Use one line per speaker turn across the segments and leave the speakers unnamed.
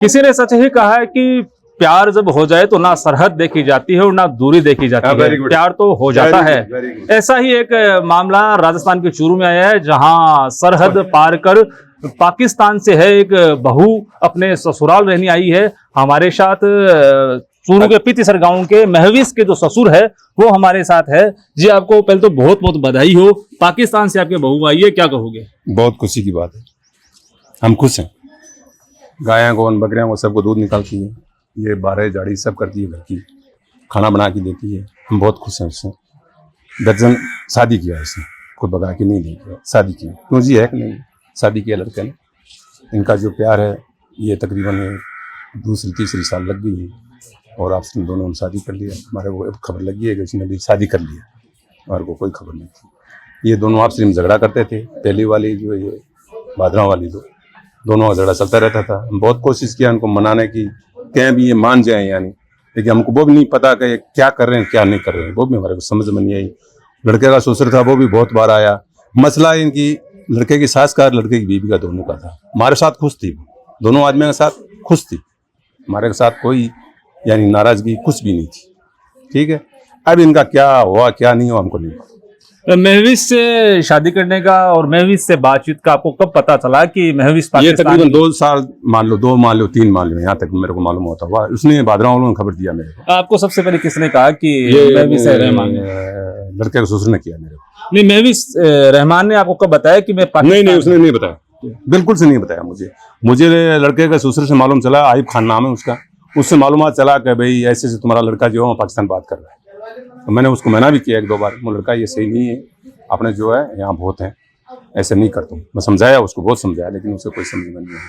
किसी ने सच ही कहा है कि प्यार जब हो जाए तो ना सरहद देखी जाती है और ना दूरी देखी जाती है, प्यार तो हो जाता है। ऐसा ही एक मामला राजस्थान के चूरू में आया है, जहां सरहद पार कर पाकिस्तान से है एक बहू अपने ससुराल रहने आई है। हमारे साथ चूरू के पितिसर गांव के महविश के जो ससुर है वो हमारे साथ है। जी, आपको पहले तो बहुत बहुत बधाई हो, पाकिस्तान से आपके बहू आई है, क्या कहोगे?
बहुत खुशी की बात है, हम खुश हैं। गायें गोन बकरियां वो सबको दूध निकालती है, ये बारह जाड़ी सब करती है, घर की खाना बना के देती है। हम बहुत खुश हैं उससे। दर्जन शादी किया उसने, कोई बगा के नहीं दी, शादी की। क्यों जी, है कि नहीं? शादी किया लड़के ने। इनका जो प्यार है ये तकरीबन दूसरी तीसरी साल लग गई है और आपसे दोनों ने शादी कर लिया। हमारे को खबर लगी है कि उसने भी शादी कर लिया, हमारे को कोई खबर नहीं थी। ये दोनों आपसे में झगड़ा करते थे, पहली वाली जो ये भादरा वाली दोनों का झगड़ा चलता रहता था। हम बहुत कोशिश किया उनको मनाने की, कहीं भी ये मान जाए, यानी लेकिन हमको वो भी नहीं पता कि क्या कर रहे हैं क्या नहीं कर रहे हैं, वो भी हमारे को समझ में नहीं आई। लड़के का ससुर था वो भी बहुत बार आया। मसला इनकी लड़के की सास का लड़के की बीवी का दोनों का था। हमारे साथ खुश थी, दोनों आदमियों के साथ खुश थी, हमारे साथ कोई यानी नाराजगी कुछ भी नहीं थी। ठीक है, अब इनका क्या हुआ क्या नहीं हुआ हमको नहीं पता।
महविश से शादी करने का और महविश से बातचीत का आपको कब पता चला कि महविश
ये
पाकिस्तान?
तकरीबन 2 साल मान लो, 2 मान लो 3 मान लो, यहाँ तक मेरे को मालूम होता हुआ। उसने भादरा वालों ने खबर दिया मेरे को।
आपको सबसे पहले किसने कहा कि
ये
महविश रहमान?
लड़के के ससुर ने किया मेरे को।
नहीं, महविश रहमान ने आपको कब बताया कि मैं पाकिस्तान?
नहीं, उसने नहीं बताया, बिल्कुल से नहीं बताया मुझे लड़के के ससुर से मालूम चला, आइब खान नाम है उसका, उससे मालूमात चला कि भाई ऐसे से तुम्हारा लड़का जो है पाकिस्तान बात कर रहा है। तो मैंने उसको मना भी किया 1-2 बार, वो लड़का ये सही नहीं है, आपने जो है यहाँ बहुत है, ऐसे नहीं करता हूँ। मैं समझाया उसको, बहुत समझाया, लेकिन उसे कोई समझ में नहीं है,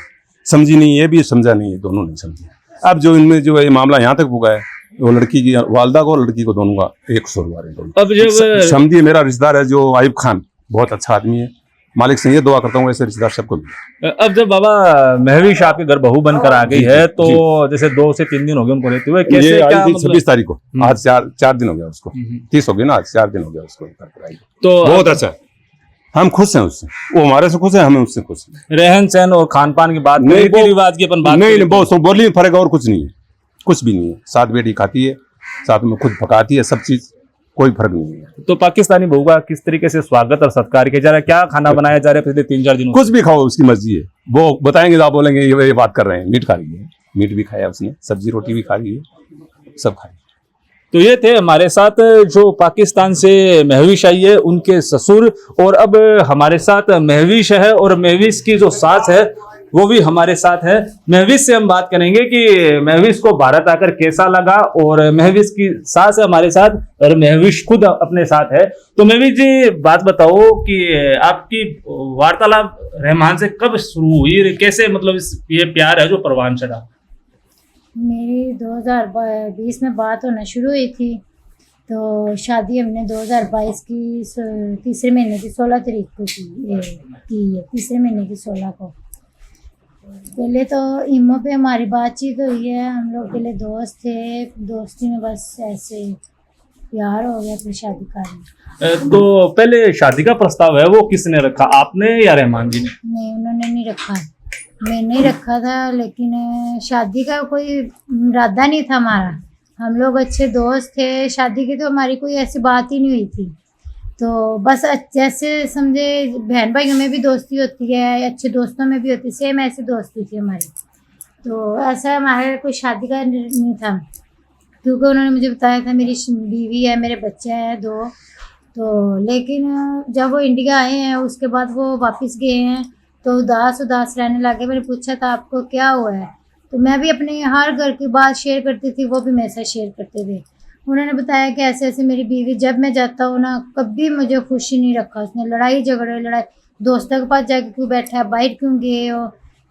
समझी नहीं, ये भी समझा नहीं है, दोनों नहीं समझे। अब जो इनमें जो है मामला यहाँ तक पुगा है, वो लड़की की वालदा को लड़की को दोनों का एक सुरवार है।
अब जब
समझिए मेरा रिश्तेदार है जो आइब खान, बहुत अच्छा आदमी है, मालिक से ये दुआ करता हूँ ऐसे रिश्तेदार सबको मिले।
अब जब बाबा महविश आपके घर बहू बनकर आ गई है तो जैसे 2 से 3 दिन हो गए उनको रहते हुए, कैसे क्या मतलब?
26 तारीख को, आज 4 दिन हो गया उसको, 30 हो गया ना, आज 4 दिन हो गया उसको।
तो
बहुत अच्छा है, हम खुश हैं उससे, वो हमारे से खुश है, हमें उससे खुश है।
रहन सहन और खान पान की बात नहीं, रीति रिवाज की अपन बात
नहीं, बहुत बोली में फर्क है और कुछ नहीं है, कुछ भी नहीं है। साथ बेटी खाती है, साथ में खुद पकाती है, सब चीज, कोई फर्क नहीं है।
तो पाकिस्तानी बहू का किस तरीके से स्वागत और सत्कार किया जा रहा है? क्या खाना बनाया जा रहा है पिछले 3-4 दिनों?
कुछ भी खाओ, उसकी मर्जी है, वो बताएंगे तो आप बोलेंगे ये बात कर रहे हैं। मीट खा रही है, मीट भी खाया उसने, सब्जी रोटी भी खा रही है, सब खाई।
तो ये थे हमारे साथ जो पाकिस्तान से महविश आई है उनके ससुर, और अब हमारे साथ महविश है और महविश की जो सास है वो भी हमारे साथ है। महविश से हम बात करेंगे कि महविश को भारत आकर कैसा लगा, और महविश की सास है हमारे साथ और महविश खुद अपने साथ है। तो महविश जी, बात बताओ कि आपकी वार्तालाप रहमान से कब शुरू हुई, कैसे मतलब ये प्यार है जो परवान चढ़ा?
मेरी 2020 में बात होना शुरू हुई थी, तो शादी हमने 2022 की तीसरे महीने की 16 तारीख को की है, तीसरे महीने की 16 को। पहले तो ईमो पे हमारी बातचीत हुई है, हम लोग पहले दोस्त थे, दोस्ती में बस ऐसे प्यार हो गया, फिर शादी कर ली।
तो पहले शादी का प्रस्ताव है वो किसने रखा, आपने या रहमान जी ने?
नहीं, उन्होंने नहीं रखा, मैंने ही रखा था, लेकिन शादी का कोई इरादा नहीं था हमारा। हम लोग अच्छे दोस्त थे, शादी की तो हमारी कोई ऐसी बात ही नहीं हुई थी। तो बस जैसे समझे बहन भाइयों में भी दोस्ती होती है, अच्छे दोस्तों में भी होती है, सेम ऐसी दोस्ती थी हमारी। तो ऐसा हमारे कोई शादी का नहीं था, क्योंकि उन्होंने मुझे बताया था मेरी बीवी है, मेरे बच्चे हैं 2। तो लेकिन जब वो इंडिया आए हैं उसके बाद वो वापस गए हैं तो उदास रहने लगे। मैंने पूछा था आपको क्या हुआ है, तो मैं भी अपने हर घर की बात शेयर करती थी, वो भी मेरे साथ शेयर करते थे। उन्होंने बताया कि ऐसे ऐसे मेरी बीवी, जब मैं जाता हूँ ना कभी मुझे खुशी नहीं रखा उसने, लड़ाई दोस्तों के पास जाके क्यों बैठा है, बाहर क्यों गए हो,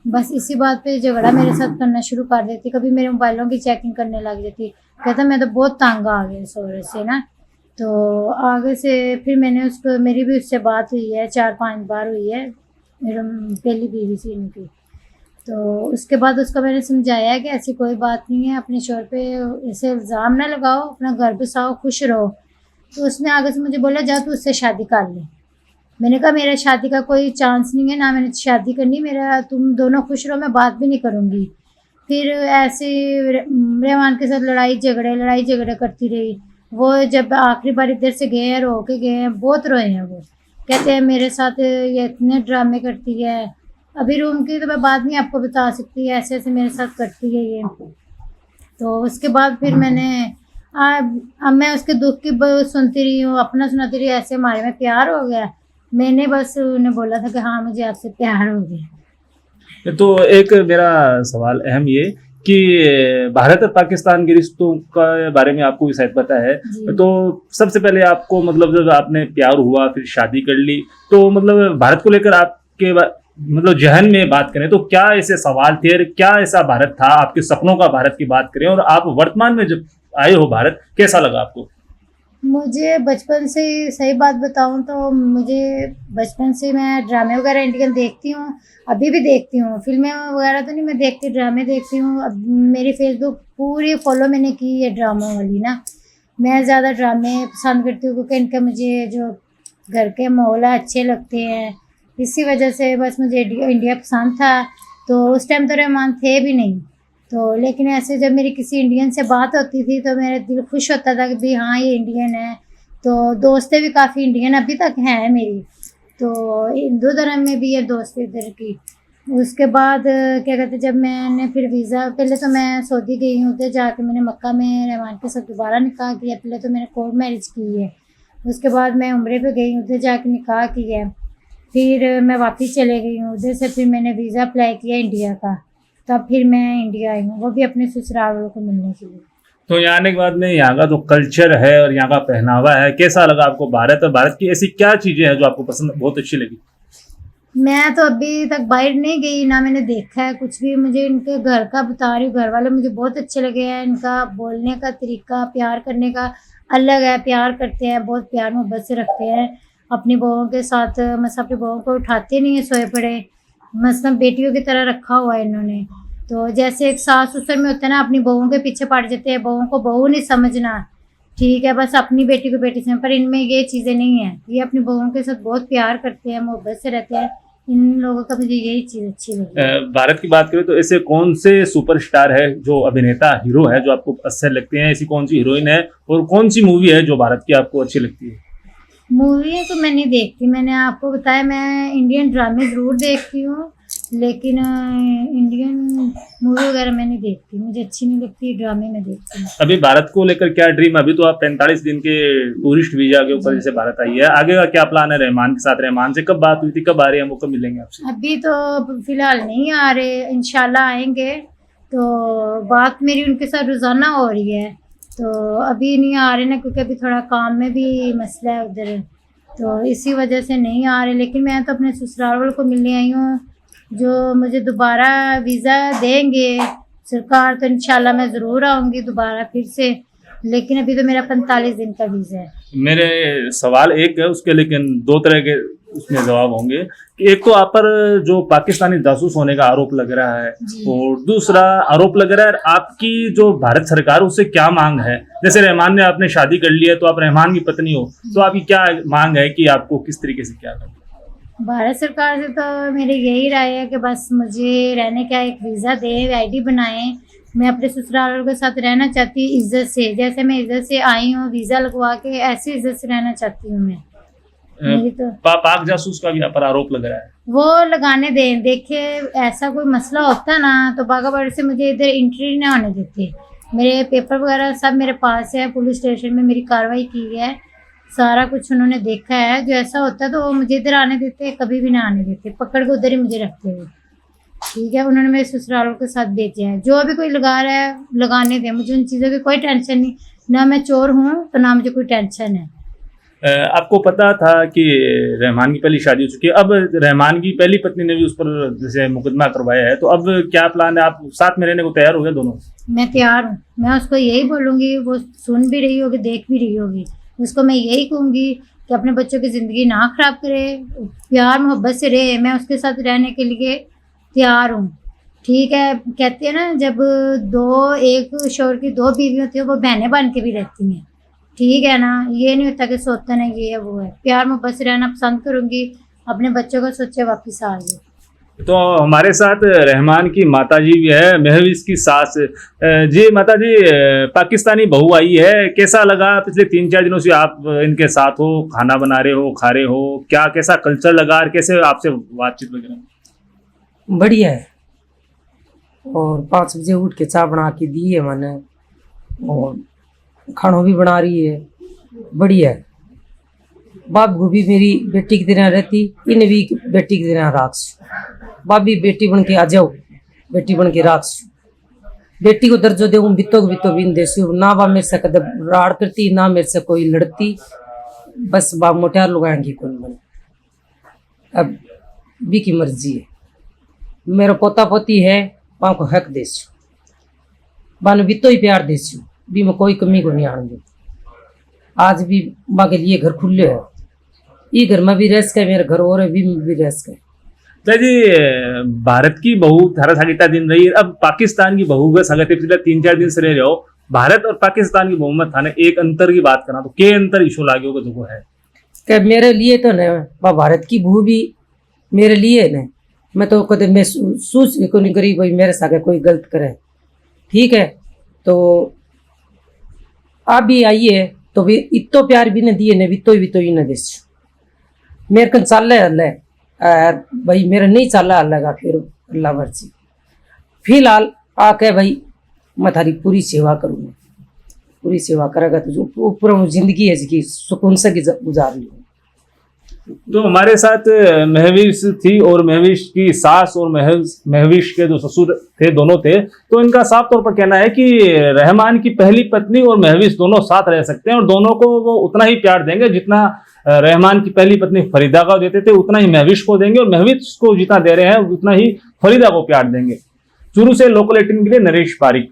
बस इसी बात पे झगड़ा मेरे साथ करना शुरू कर देती। कभी मेरे मोबाइलों की चेकिंग करने लग जाती, कहता मैं तो बहुत तंग आ गया इस औरत से ना। तो आगे से फिर मैंने उसको, मेरी भी उससे बात हुई है, 4-5 बार हुई है, मेरी पहली बीवी से इनकी। तो उसके बाद उसको मैंने समझाया कि ऐसी कोई बात नहीं है, अपने शोहर पे ऐसे इल्ज़ाम ना लगाओ, अपना घर बसाओ, खुश रहो। तो उसने आगे से मुझे बोला जा तू उससे शादी कर ले। मैंने कहा मेरा शादी का कोई चांस नहीं है, ना मैंने शादी करनी, मेरा तुम दोनों खुश रहो, मैं बात भी नहीं करूँगी। फिर ऐसे रहमान के साथ लड़ाई झगड़े करती रही। वो जब आखिरी बार इधर से गए हैं, रो के गए हैं, बहुत रोए हैं। वो कहते हैं मेरे साथ ये इतने ड्रामे करती है, अभी रूम की तो मैं बात नहीं आपको बता सकती, ऐसे ऐसे मेरे साथ करती है ये। तो उसके बाद फिर मैंने अब मैं उसके दुख की सुनती रही हूँ, अपना सुनाती रही, ऐसे हमारे में प्यार हो गया। मैंने बस उन्हें बोला था कि हाँ मुझे आपसे प्यार हो गया।
तो एक मेरा सवाल अहम ये कि भारत और पाकिस्तान के रिश्तों के बारे में आपको भी शायद पता है,
जी।
तो सबसे पहले आपको मतलब जब आपने प्यार हुआ फिर शादी कर ली, तो मतलब भारत को लेकर आपके मतलब जहन में बात करें तो क्या ऐसे सवाल थे और क्या ऐसा भारत था, आपके सपनों का भारत की बात करें, और आप वर्तमान में जब आए हो भारत, कैसा लगा आपको?
मुझे बचपन से, सही बात बताऊं तो मुझे बचपन से मैं ड्रामे वगैरह इंडियन देखती हूँ, अभी भी देखती हूँ। फिल्में वगैरह तो नहीं मैं देखती, ड्रामे देखती हूँ। अब मेरी फेसबुक पूरी फॉलो मैंने की है ड्रामों वाली ना। मैं ज़्यादा ड्रामे पसंद करती हूँ क्योंकि इनका मुझे जो घर के माहौल है अच्छे लगते हैं, इसी वजह से बस मुझे इंडिया पसंद था। तो उस टाइम तो रहमान थे भी नहीं, तो लेकिन ऐसे जब मेरी किसी इंडियन से बात होती थी तो मेरा दिल खुश होता था कि भाई हाँ ये इंडियन है। तो दोस्तें भी काफ़ी इंडियन अभी तक हैं मेरी, तो हिंदू धर्म में भी है दोस्ती इधर की। उसके बाद क्या कहते, जब मैंने फिर वीज़ा, पहले तो मैं सऊदी गई हूँ, उधर जाके मैंने मक्का में रहमान के साथ दोबारा निकाह किया। पहले तो मैंने कोर्ट मैरिज की है, उसके बाद मैं उम्रे पे गई हूँ, उधर जाके निकाह किया। फिर मैं वापस चले गई हूँ उधर से, फिर मैंने वीज़ा अप्लाई किया इंडिया का, तब फिर मैं इंडिया आई हूँ, वो भी अपने ससुराल वालों को मिलने के लिए।
तो यहाँ आने के बाद में यहाँ का जो कल्चर है और यहाँ का पहनावा है, कैसा लगा आपको भारत, और भारत की ऐसी क्या चीजें हैं जो आपको पसंद, बहुत अच्छी लगी?
मैं तो अभी तक बाहर नहीं गई ना, मैंने देखा है कुछ भी। मुझे इनके घर का बता रही हूँ, घर वाले मुझे बहुत अच्छे लगे हैं। इनका बोलने का तरीका, प्यार करने का अलग है, प्यार करते हैं, बहुत प्यार मोहब्बत से रखते हैं अपनी बहुओं के साथ। मतलब अपनी बहुओं को उठाते नहीं है सोए पड़े, मतलब बेटियों की तरह रखा हुआ है इन्होंने। तो जैसे एक सास ससुर में होता है ना, अपनी बहुओं के पीछे पड़ जाते हैं, बहुओं को बहू नहीं समझना, ठीक है, बस अपनी बेटी को बेटी समझ, पर इनमें ये चीज़ें नहीं है। ये अपनी बहुओं के साथ बहुत प्यार करते हैं, मोहब्बत से रहते हैं। इन लोगों का मुझे यही चीज़ अच्छी लगी।
भारत की बात करें तो ऐसे कौन से सुपरस्टार है, जो अभिनेता हीरो है जो आपको अच्छे लगते हैं, ऐसी कौन सी हीरोइन है और कौन सी मूवी है जो भारत की आपको अच्छी लगती है?
मूवी तो मैं नहीं देखती, मैंने आपको बताया मैं इंडियन ड्रामे ज़रूर देखती हूँ, लेकिन इंडियन मूवी वगैरह मैं नहीं देखती, मुझे अच्छी नहीं लगती, ड्रामे में देखती हूँ।
अभी भारत को लेकर क्या ड्रीम? अभी तो आप 45 दिन के टूरिस्ट वीजा के ऊपर जैसे भारत आई है, आगे का क्या प्लान है रहमान के साथ? रहमान से कब बात हुई थी, कब आ रहे हैं, वो कब मिलेंगे आपसे?
अभी तो फिलहाल नहीं आ रहे, इंशाल्लाह आएंगे। तो बात मेरी उनके साथ रोज़ाना हो रही है, तो अभी नहीं आ रहे ना, क्योंकि अभी थोड़ा काम में भी मसला है उधर, तो इसी वजह से नहीं आ रहे। लेकिन मैं तो अपने ससुराल वालों को मिलने आई हूँ, जो मुझे दोबारा वीज़ा देंगे सरकार, तो इंशाल्लाह मैं ज़रूर आऊँगी दोबारा फिर से। लेकिन अभी तो मेरा 45 दिन का वीज़ा है।
मेरे सवाल एक है उसके, लेकिन दो तरह के उसमें जवाब होंगे कि एक तो आप पर जो पाकिस्तानी जासूस होने का आरोप लग रहा है, और दूसरा आरोप लग रहा है आपकी जो भारत सरकार, उससे क्या मांग है? जैसे रहमान ने आपने शादी कर ली है, तो आप रहमान की पत्नी हो, तो आपकी क्या मांग है कि आपको किस तरीके से क्या करना?
भारत सरकार से तो मेरी यही राय है कि बस मुझे रहने का एक वीज़ा दे, आईडी बनाएं। मैं अपने ससुराल वालों के साथ रहना चाहती हूँ इज्जत से, जैसे मैं इज्जत से आई हूँ वीज़ा लगवा के, ऐसी इज्जत से रहना चाहती हूँ मैं। मेरी तो
पाक जासूस का भी आप पर आरोप लग रहा है।
वो लगाने दें, देखिए ऐसा कोई मसला होता ना तो बागाबाड़ से मुझे इधर एंट्री ना होने देते। मेरे पेपर वगैरह सब मेरे पास है, पुलिस स्टेशन में मेरी कार्रवाई की है, सारा कुछ उन्होंने देखा है। जो ऐसा होता है तो वो मुझे इधर आने देते, कभी भी ना आने देते, पकड़ के उधर ही मुझे रखते हुए, ठीक है। उन्होंने मेरे ससुरालों के साथ भेजा है, जो भी कोई लगा रहा है लगाने दें, मुझे उन चीज़ों की कोई टेंशन नहीं, ना मैं चोर हूँ तो ना मुझे कोई टेंशन है।
आपको पता था कि रहमान की पहली शादी हो चुकी है, अब रहमान की पहली पत्नी ने भी उस पर जैसे मुकदमा करवाया है, तो अब क्या प्लान है? आप साथ में रहने को तैयार हो गए दोनों?
मैं तैयार हूँ, मैं उसको यही बोलूँगी, वो सुन भी रही होगी, देख भी रही होगी, उसको मैं यही कहूँगी कि अपने बच्चों की ज़िंदगी ना ख़राब करे, प्यार मोहब्बत से रहे। मैं उसके साथ रहने के लिए तैयार हूँ, ठीक है। कहते हैं ना, जब एक शोहर की दो बीवी होती है, वो बहनें बन के भी रहती हैं, ठीक है ना। ये नहीं होता कि सोचते ना ये है वो है, प्यार मोहब्बत से रहना पसंद करूँगी। अपने बच्चों का सोचे वापस आ जाए।
तो हमारे साथ रहमान की माता जी भी है, महविश की सास। जी माता जी, पाकिस्तानी बहू आई है, कैसा लगा? पिछले 3-4 दिनों से आप इनके साथ हो, खाना बना रहे हो, खा रहे हो, क्या कैसा कल्चर लगा और कैसे आपसे बातचीत वगैरह?
बढ़िया है। और 5 बजे उठ के चाय बना के दी है मैंने, और खाना भी बना रही है, बढ़िया है। बाप को भी मेरी बेटी की तरह रहती, इन्हें भी बेटी की तरह राख। बाप भी बेटी बन के आ जाओ, बेटी बन के राख। बेटी को दर्जो दे बितो बिन देसू ना। बा मेरे से कदम राड़ करती, ना मेरे से कोई लड़ती, बस बा मोटार लगाएंगी कौन बने। अब भी की मर्जी है। मेरा पोता पोती है, वहाँ को हक देसू, बान बितो ही प्यार देसू, भी मैं कोई कमी को नहीं आने दूँ। आज भी माँ के लिए घर खुले है, ये घर में भी रह सके, मेरा घर और भी रह सके।
तो जी, भारत की बहू थारा सागिता दिन रही, अब पाकिस्तान की बहू का सगते पिछले 3-4 दिन से रह रहे हो। भारत और पाकिस्तान की बहू में थाने एक अंतर की बात करना तो के अंतर इशू लागे होगा जो है
क्या मेरे लिए तो नहीं, वह भारत की बहू भी मेरे लिए नहीं। मैं तो कदे मैं सोच को नहीं करी भाई मेरे साथ कोई गलत करे, ठीक है। तो आप भी आइए, तो भी इतो प्यार भी न दिए ने, भी तो ही न देश मेरे कन चाल है भाई, मेरा नहीं चाला अलग फिर अल्लाह मर्जी। फिलहाल आके भाई मैं थारी पूरी सेवा करूँगा, पूरी सेवा करेगा तो जो ऊपर जिंदगी है जिसकी सुकून से गुजार लूँ।
तो हमारे साथ महविश थी और महविश की सास और महविश के जो ससुर थे दोनों थे। तो इनका साफ तौर पर कहना है कि रहमान की पहली पत्नी और महविश दोनों साथ रह सकते हैं और दोनों को वो उतना ही प्यार देंगे जितना रहमान की पहली पत्नी फरीदा को देते थे, उतना ही महविश को देंगे, और महविश को जितना दे रहे हैं उतना ही फरीदा को प्यार देंगे। चूरू से लोकल 18 के लिए नरेश पारिक।